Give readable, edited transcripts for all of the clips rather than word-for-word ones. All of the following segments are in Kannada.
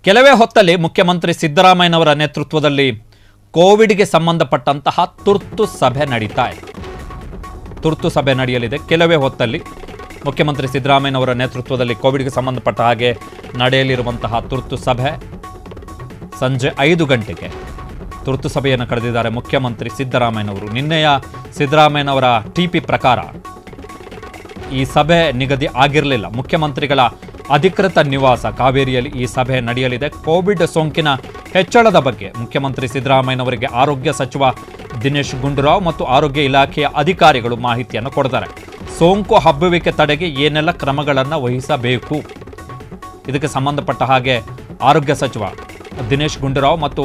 ಕೆಲವೇ ಹೊತ್ತಲ್ಲಿ ಮುಖ್ಯಮಂತ್ರಿ ಸಿದ್ದರಾಮಯ್ಯನವರ ನೇತೃತ್ವದಲ್ಲಿ ಕೋವಿಡ್ಗೆ ಸಂಬಂಧಪಟ್ಟಂತಹ ತುರ್ತು ಸಭೆ ನಡೀತಾ ಇದೆ. ತುರ್ತು ಸಭೆ ನಡೆಯಲಿದೆ. ಕೆಲವೇ ಹೊತ್ತಲ್ಲಿ ಮುಖ್ಯಮಂತ್ರಿ ಸಿದ್ದರಾಮಯ್ಯನವರ ನೇತೃತ್ವದಲ್ಲಿ ಕೋವಿಡ್ಗೆ ಸಂಬಂಧಪಟ್ಟ ಹಾಗೆ ನಡೆಯಲಿರುವಂತಹ ತುರ್ತು ಸಭೆ ಸಂಜೆ 5 ಗಂಟೆಗೆ ತುರ್ತು ಸಭೆಯನ್ನು ಕರೆದಿದ್ದಾರೆ ಮುಖ್ಯಮಂತ್ರಿ ಸಿದ್ದರಾಮಯ್ಯನವರು. ನಿನ್ನೆಯ ಸಿದ್ದರಾಮಯ್ಯನವರ ಟಿಪಿ ಪ್ರಕಾರ ಈ ಸಭೆ ನಿಗದಿ ಆಗಿರಲಿಲ್ಲ. ಮುಖ್ಯಮಂತ್ರಿಗಳ ಅಧಿಕೃತ ನಿವಾಸ ಕಾವೇರಿಯಲ್ಲಿ ಈ ಸಭೆ ನಡೆಯಲಿದೆ. ಕೋವಿಡ್ ಸೋಂಕಿನ ಹೆಚ್ಚಳದ ಬಗ್ಗೆ ಮುಖ್ಯಮಂತ್ರಿ ಸಿದ್ದರಾಮಯ್ಯನವರಿಗೆ ಆರೋಗ್ಯ ಸಚಿವ ದಿನೇಶ್ ಗುಂಡೂರಾವ್ ಮತ್ತು ಆರೋಗ್ಯ ಇಲಾಖೆಯ ಅಧಿಕಾರಿಗಳು ಮಾಹಿತಿಯನ್ನು ಕೊಡ್ತಾರೆ. ಸೋಂಕು ಹಬ್ಬುವಿಕೆ ತಡೆಗೆ ಏನೆಲ್ಲ ಕ್ರಮಗಳನ್ನು ವಹಿಸಬೇಕು, ಇದಕ್ಕೆ ಸಂಬಂಧಪಟ್ಟ ಹಾಗೆ ಆರೋಗ್ಯ ಸಚಿವ ದಿನೇಶ್ ಗುಂಡೂರಾವ್ ಮತ್ತು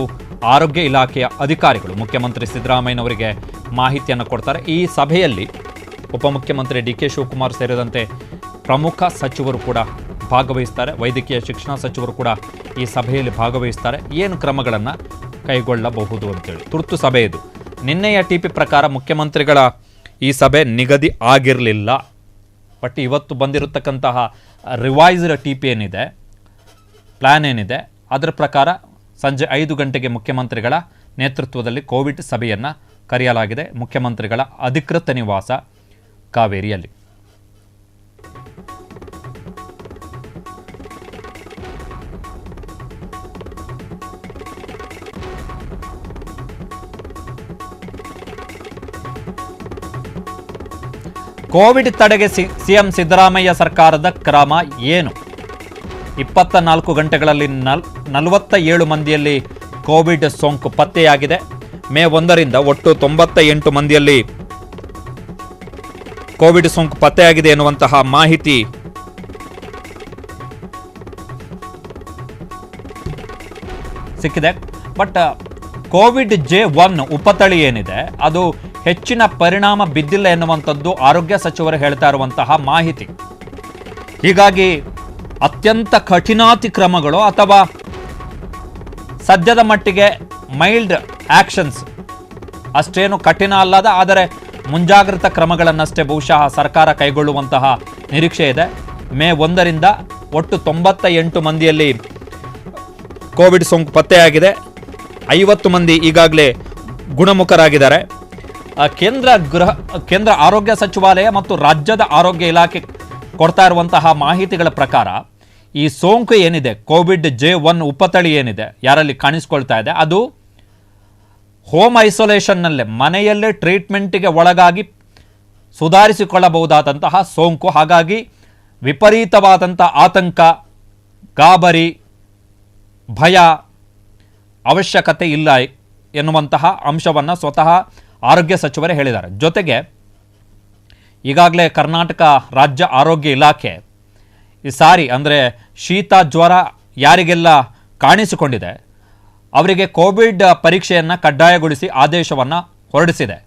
ಆರೋಗ್ಯ ಇಲಾಖೆಯ ಅಧಿಕಾರಿಗಳು ಮುಖ್ಯಮಂತ್ರಿ ಸಿದ್ದರಾಮಯ್ಯನವರಿಗೆ ಮಾಹಿತಿಯನ್ನು ಕೊಡ್ತಾರೆ. ಈ ಸಭೆಯಲ್ಲಿ ಉಪಮುಖ್ಯಮಂತ್ರಿ ಡಿ ಕೆ ಶಿವಕುಮಾರ್ ಸೇರಿದಂತೆ ಪ್ರಮುಖ ಸಚಿವರು ಕೂಡ ಭಾಗವಹಿಸ್ತಾರೆ. ವೈದ್ಯಕೀಯ ಶಿಕ್ಷಣ ಸಚಿವರು ಕೂಡ ಈ ಸಭೆಯಲ್ಲಿ ಭಾಗವಹಿಸ್ತಾರೆ. ಏನು ಕ್ರಮಗಳನ್ನು ಕೈಗೊಳ್ಳಬಹುದು ಅಂತೇಳಿ ತುರ್ತು ಸಭೆ ಇದು. ನಿನ್ನೆಯ ಟಿಪಿ ಪ್ರಕಾರ ಮುಖ್ಯಮಂತ್ರಿಗಳ ಈ ಸಭೆ ನಿಗದಿ ಆಗಿರಲಿಲ್ಲ. ಬಟ್ ಇವತ್ತು ಬಂದಿರತಕ್ಕಂತಹ ರಿವೈಸ್ಡ್ ಟಿಪಿ ಏನಿದೆ, ಪ್ಲ್ಯಾನ್ ಏನಿದೆ, ಅದರ ಪ್ರಕಾರ ಸಂಜೆ 5 ಗಂಟೆಗೆ ಮುಖ್ಯಮಂತ್ರಿಗಳ ನೇತೃತ್ವದಲ್ಲಿ ಕೋವಿಡ್ ಸಭೆಯನ್ನು ಕರೆಯಲಾಗಿದೆ. ಮುಖ್ಯಮಂತ್ರಿಗಳ ಅಧಿಕೃತ ನಿವಾಸ ಕಾವೇರಿಯಲ್ಲಿ. ಕೋವಿಡ್ ತಡೆಗೆ ಸಿಎಂ ಸಿದ್ದರಾಮಯ್ಯ ಸರ್ಕಾರದ ಕ್ರಮ ಏನು? 24 ಗಂಟೆಗಳಲ್ಲಿ 47 ಮಂದಿಯಲ್ಲಿ ಕೋವಿಡ್ ಸೋಂಕು ಪತ್ತೆಯಾಗಿದೆ. ಮೇ 1ರಿಂದ ಒಟ್ಟು 98 ಮಂದಿಯಲ್ಲಿ ಕೋವಿಡ್ ಸೋಂಕು ಪತ್ತೆಯಾಗಿದೆ ಎನ್ನುವಂತಹ ಮಾಹಿತಿ ಸಿಕ್ಕಿದೆ. ಬಟ್ ಕೋವಿಡ್ J1 ಉಪತಳಿ ಏನಿದೆ ಅದು ಹೆಚ್ಚಿನ ಪರಿಣಾಮ ಬಿದ್ದಿಲ್ಲ ಎನ್ನುವಂಥದ್ದು ಆರೋಗ್ಯ ಸಚಿವರು ಹೇಳ್ತಾ ಇರುವಂತಹ ಮಾಹಿತಿ. ಹೀಗಾಗಿ ಅತ್ಯಂತ ಕಠಿಣಾತಿ ಕ್ರಮಗಳು ಅಥವಾ ಸದ್ಯದ ಮಟ್ಟಿಗೆ ಮೈಲ್ಡ್ ಆಕ್ಷನ್ಸ್ ಅಷ್ಟೇನು ಕಠಿಣ ಅಲ್ಲದ ಆದರೆ ಮುಂಜಾಗ್ರತಾ ಕ್ರಮಗಳನ್ನಷ್ಟೇ ಬಹುಶಃ ಸರ್ಕಾರ ಕೈಗೊಳ್ಳುವಂತಹ ನಿರೀಕ್ಷೆ ಇದೆ. ಮೇ 1ರಿಂದ ಒಟ್ಟು 98 ಮಂದಿಯಲ್ಲಿ ಕೋವಿಡ್ ಸೋಂಕು ಪತ್ತೆಯಾಗಿದೆ. 50 ಮಂದಿ ಈಗಾಗಲೇ ಗುಣಮುಖರಾಗಿದ್ದಾರೆ. ಕೇಂದ್ರ ಆರೋಗ್ಯ ಸಚಿವಾಲಯ ಮತ್ತು ರಾಜ್ಯದ ಆರೋಗ್ಯ ಇಲಾಖೆ ಕೊಡ್ತಾ ಇರುವಂತಹ ಮಾಹಿತಿಗಳ ಪ್ರಕಾರ ಈ ಸೋಂಕು ಏನಿದೆ, ಕೋವಿಡ್ J1 ಉಪತಳಿ ಏನಿದೆ ಯಾರಲ್ಲಿ ಕಾಣಿಸ್ಕೊಳ್ತಾ ಇದೆ, ಅದು ಹೋಮ್ ಐಸೋಲೇಷನ್ನಲ್ಲೇ ಮನೆಯಲ್ಲೇ ಟ್ರೀಟ್ಮೆಂಟಿಗೆ ಒಳಗಾಗಿ ಸುಧಾರಿಸಿಕೊಳ್ಳಬಹುದಾದಂತಹ ಸೋಂಕು. ಹಾಗಾಗಿ ವಿಪರೀತವಾದಂಥ ಆತಂಕ, ಗಾಬರಿ, ಭಯ ಅವಶ್ಯಕತೆ ಇಲ್ಲ ಎನ್ನುವಂತಹ ಅಂಶವನ್ನು ಸ್ವತಃ ಆರೋಗ್ಯ ಸಚಿವರೇ ಹೇಳಿದ್ದಾರೆ. ಜೊತೆಗೆ ಈಗಾಗಲೇ ಕರ್ನಾಟಕ ರಾಜ್ಯ ಆರೋಗ್ಯ ಇಲಾಖೆ ಈ ಸಾರಿ ಅಂದರೆ ಶೀತ ಜ್ವರ ಯಾರಿಗೆಲ್ಲ ಕಾಣಿಸಿಕೊಂಡಿದೆ ಅವರಿಗೆ ಕೋವಿಡ್ ಪರೀಕ್ಷೆಯನ್ನು ಕಡ್ಡಾಯಗೊಳಿಸಿ ಆದೇಶವನ್ನು ಹೊರಡಿಸಿದೆ.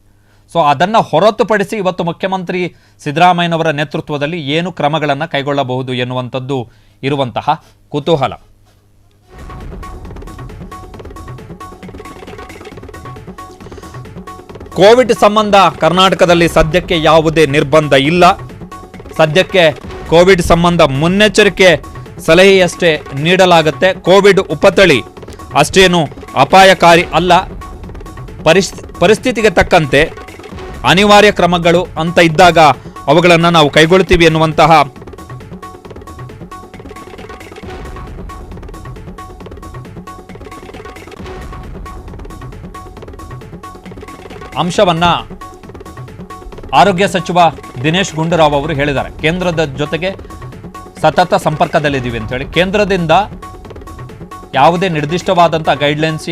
ಸೊ ಅದನ್ನು ಹೊರತುಪಡಿಸಿ ಇವತ್ತು ಮುಖ್ಯಮಂತ್ರಿ ಸಿದ್ದರಾಮಯ್ಯನವರ ನೇತೃತ್ವದಲ್ಲಿ ಏನು ಕ್ರಮಗಳನ್ನು ಕೈಗೊಳ್ಳಬಹುದು ಎನ್ನುವಂಥದ್ದು ಇರುವಂತಹ ಕುತೂಹಲ. ಕೋವಿಡ್ ಸಂಬಂಧ ಕರ್ನಾಟಕದಲ್ಲಿ ಸದ್ಯಕ್ಕೆ ಯಾವುದೇ ನಿರ್ಬಂಧ ಇಲ್ಲ. ಸದ್ಯಕ್ಕೆ ಕೋವಿಡ್ ಸಂಬಂಧ ಮುನ್ನೆಚ್ಚರಿಕೆ ಸಲಹೆಯಷ್ಟೇ ನೀಡಲಾಗುತ್ತೆ. ಕೋವಿಡ್ ಉಪತಳಿ ಅಷ್ಟೇನು ಅಪಾಯಕಾರಿ ಅಲ್ಲ. ಪರಿಸ್ಥಿತಿಗೆ ತಕ್ಕಂತೆ ಅನಿವಾರ್ಯ ಕ್ರಮಗಳು ಅಂತ ಇದ್ದಾಗ ಅವುಗಳನ್ನು ನಾವು ಕೈಗೊಳ್ತೀವಿ ಎನ್ನುವಂತಹ ಅಂಶವನ್ನ ಆರೋಗ್ಯ ಸಚಿವ ದಿನೇಶ್ ಗುಂಡೂರಾವ್ ಅವರು ಹೇಳಿದ್ದಾರೆ. ಕೇಂದ್ರದ ಜೊತೆಗೆ ಸತತ ಸಂಪರ್ಕದಲ್ಲಿದ್ದೀವಿ ಅಂತ ಹೇಳಿ. ಕೇಂದ್ರದಿಂದ ಯಾವುದೇ ನಿರ್ದಿಷ್ಟವಾದಂಥ ಗೈಡ್ಲೈನ್ಸ್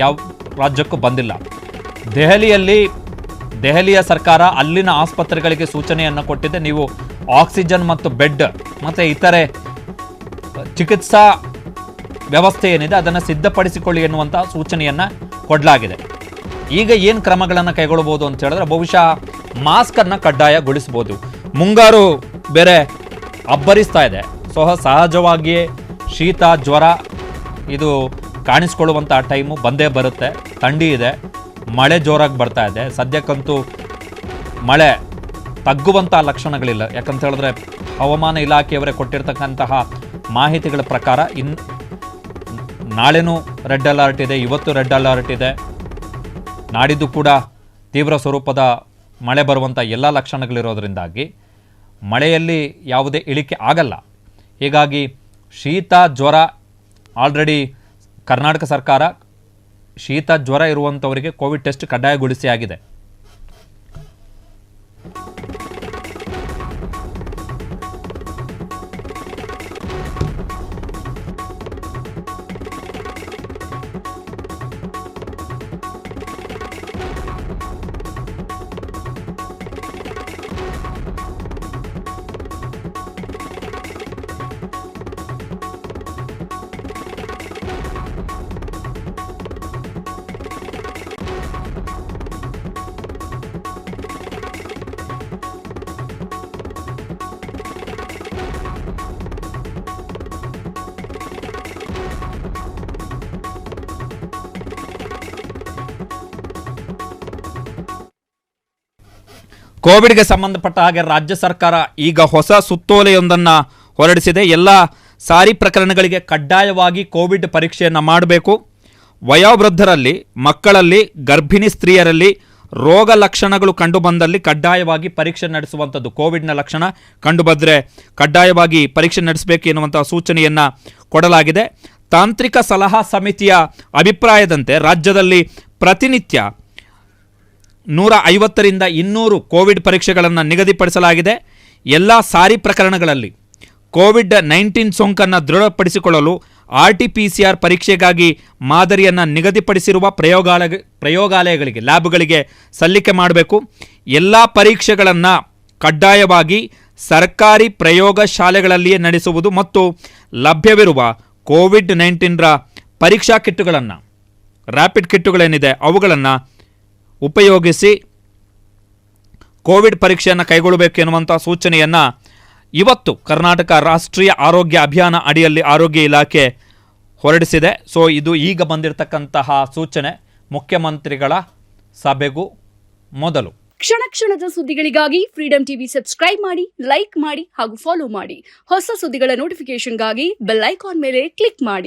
ಯಾವ ರಾಜ್ಯಕ್ಕೂ ಬಂದಿಲ್ಲ. ದೆಹಲಿಯ ಸರ್ಕಾರ ಅಲ್ಲಿನ ಆಸ್ಪತ್ರೆಗಳಿಗೆ ಸೂಚನೆಯನ್ನು ಕೊಟ್ಟಿದೆ. ನೀವು ಆಕ್ಸಿಜನ್ ಮತ್ತು ಬೆಡ್ ಮತ್ತು ಇತರೆ ಚಿಕಿತ್ಸಾ ವ್ಯವಸ್ಥೆ ಏನಿದೆ ಅದನ್ನು ಸಿದ್ಧಪಡಿಸಿಕೊಳ್ಳಿ ಎನ್ನುವಂಥ ಸೂಚನೆಯನ್ನು ಕೊಡಲಾಗಿದೆ. ಈಗ ಏನು ಕ್ರಮಗಳನ್ನು ಕೈಗೊಳ್ಳಬಹುದು ಅಂತ ಹೇಳಿದ್ರೆ ಬಹುಶಃ ಮಾಸ್ಕನ್ನು ಕಡ್ಡಾಯಗೊಳಿಸಬಹುದು. ಮುಂಗಾರು ಬೇರೆ ಅಬ್ಬರಿಸ್ತಾ ಇದೆ. ಸಹಜವಾಗಿಯೇ ಶೀತ ಜ್ವರ ಇದು ಕಾಣಿಸ್ಕೊಳ್ಳುವಂಥ ಟೈಮು ಬಂದೇ ಬರುತ್ತೆ. ಥಂಡಿ ಇದೆ, ಮಳೆ ಜೋರಾಗಿ ಬರ್ತಾ ಇದೆ. ಸದ್ಯಕ್ಕಂತೂ ಮಳೆ ತಗ್ಗುವಂಥ ಲಕ್ಷಣಗಳಿಲ್ಲ. ಯಾಕಂತ ಹೇಳಿದ್ರೆ ಹವಾಮಾನ ಇಲಾಖೆಯವರೇ ಕೊಟ್ಟಿರ್ತಕ್ಕಂತಹ ಮಾಹಿತಿಗಳ ಪ್ರಕಾರ ನಾಳೆನೂ ರೆಡ್ ಅಲರ್ಟ್ ಇದೆ, ಇವತ್ತು ರೆಡ್ ಅಲರ್ಟ್ ಇದೆ. ನಾಡಿದ್ದು ಕೂಡ ತೀವ್ರ ಸ್ವರೂಪದ ಮಳೆ ಬರುವಂಥ ಎಲ್ಲ ಲಕ್ಷಣಗಳಿರೋದ್ರಿಂದಾಗಿ ಮಳೆಯಲ್ಲಿ ಯಾವುದೇ ಇಳಿಕೆ ಆಗಲ್ಲ. ಹೀಗಾಗಿ ಶೀತ ಜ್ವರ ಆಲ್ರೆಡಿ ಕರ್ನಾಟಕ ಸರ್ಕಾರ ಶೀತ ಜ್ವರ ಇರುವಂಥವರಿಗೆ ಕೋವಿಡ್ ಟೆಸ್ಟ್ ಕಡ್ಡಾಯಗೊಳಿಸಿ ಆಗಿದೆ. ಕೋವಿಡ್ಗೆ ಸಂಬಂಧಪಟ್ಟ ಹಾಗೆ ರಾಜ್ಯ ಸರ್ಕಾರ ಈಗ ಹೊಸ ಸುತ್ತೋಲೆಯೊಂದನ್ನು ಹೊರಡಿಸಿದೆ. ಎಲ್ಲ ಸಾರಿ ಪ್ರಕರಣಗಳಿಗೆ ಕಡ್ಡಾಯವಾಗಿ ಕೋವಿಡ್ ಪರೀಕ್ಷೆಯನ್ನು ಮಾಡಬೇಕು. ವಯೋವೃದ್ಧರಲ್ಲಿ, ಮಕ್ಕಳಲ್ಲಿ, ಗರ್ಭಿಣಿ ಸ್ತ್ರೀಯರಲ್ಲಿ ರೋಗ ಲಕ್ಷಣಗಳು ಕಂಡುಬಂದಲ್ಲಿ ಕಡ್ಡಾಯವಾಗಿ ಪರೀಕ್ಷೆ ನಡೆಸುವಂಥದ್ದು. ಕೋವಿಡ್ನ ಲಕ್ಷಣ ಕಂಡುಬಂದರೆ ಕಡ್ಡಾಯವಾಗಿ ಪರೀಕ್ಷೆ ನಡೆಸಬೇಕು ಎನ್ನುವಂಥ ಸೂಚನೆಯನ್ನು ಕೊಡಲಾಗಿದೆ. ತಾಂತ್ರಿಕ ಸಲಹಾ ಸಮಿತಿಯ ಅಭಿಪ್ರಾಯದಂತೆ ರಾಜ್ಯದಲ್ಲಿ ಪ್ರತಿನಿತ್ಯ 150ರಿಂದ 200 ಕೋವಿಡ್ ಪರೀಕ್ಷೆಗಳನ್ನು ನಿಗದಿಪಡಿಸಲಾಗಿದೆ. ಎಲ್ಲ ಸಾರಿ ಪ್ರಕರಣಗಳಲ್ಲಿ ಕೋವಿಡ್-19 ಸೋಂಕನ್ನು ದೃಢಪಡಿಸಿಕೊಳ್ಳಲು RT-PCR ಪರೀಕ್ಷೆಗಾಗಿ ಮಾದರಿಯನ್ನು ನಿಗದಿಪಡಿಸಿರುವ ಪ್ರಯೋಗಾಲಯಗಳಿಗೆ, ಲ್ಯಾಬ್ಗಳಿಗೆ ಸಲ್ಲಿಕೆ ಮಾಡಬೇಕು. ಎಲ್ಲ ಪರೀಕ್ಷೆಗಳನ್ನು ಕಡ್ಡಾಯವಾಗಿ ಸರ್ಕಾರಿ ಪ್ರಯೋಗಶಾಲೆಗಳಲ್ಲಿಯೇ ನಡೆಸುವುದು ಮತ್ತು ಲಭ್ಯವಿರುವ ಕೋವಿಡ್-19ರ ಪರೀಕ್ಷಾ ಕಿಟ್ಟುಗಳನ್ನು, ರ್ಯಾಪಿಡ್ ಕಿಟ್ಟುಗಳೇನಿದೆ ಅವುಗಳನ್ನು ಉಪಯೋಗಿಸಿ ಕೋವಿಡ್ ಪರೀಕ್ಷೆಯನ್ನು ಕೈಗೊಳ್ಳಬೇಕು ಎನ್ನುವಂಥ ಸೂಚನೆಯನ್ನು ಇವತ್ತು ಕರ್ನಾಟಕ ರಾಷ್ಟ್ರೀಯ ಆರೋಗ್ಯ ಅಭಿಯಾನ ಅಡಿಯಲ್ಲಿ ಆರೋಗ್ಯ ಇಲಾಖೆ ಹೊರಡಿಸಿದೆ. ಸೊ ಇದು ಈಗ ಬಂದಿರತಕ್ಕಂತಹ ಸೂಚನೆ ಮುಖ್ಯಮಂತ್ರಿಗಳ ಸಭೆಗೂ ಮೊದಲು. ಕ್ಷಣ ಕ್ಷಣದ ಸುದ್ದಿಗಳಿಗಾಗಿ ಫ್ರೀಡಂ ಟಿವಿ ಸಬ್ಸ್ಕ್ರೈಬ್ ಮಾಡಿ, ಲೈಕ್ ಮಾಡಿ ಹಾಗೂ ಫಾಲೋ ಮಾಡಿ. ಹೊಸ ಸುದ್ದಿಗಳ ನೋಟಿಫಿಕೇಶನ್ಗಾಗಿ ಬೆಲ್ ಐಕಾನ್ ಮೇಲೆ ಕ್ಲಿಕ್ ಮಾಡಿ.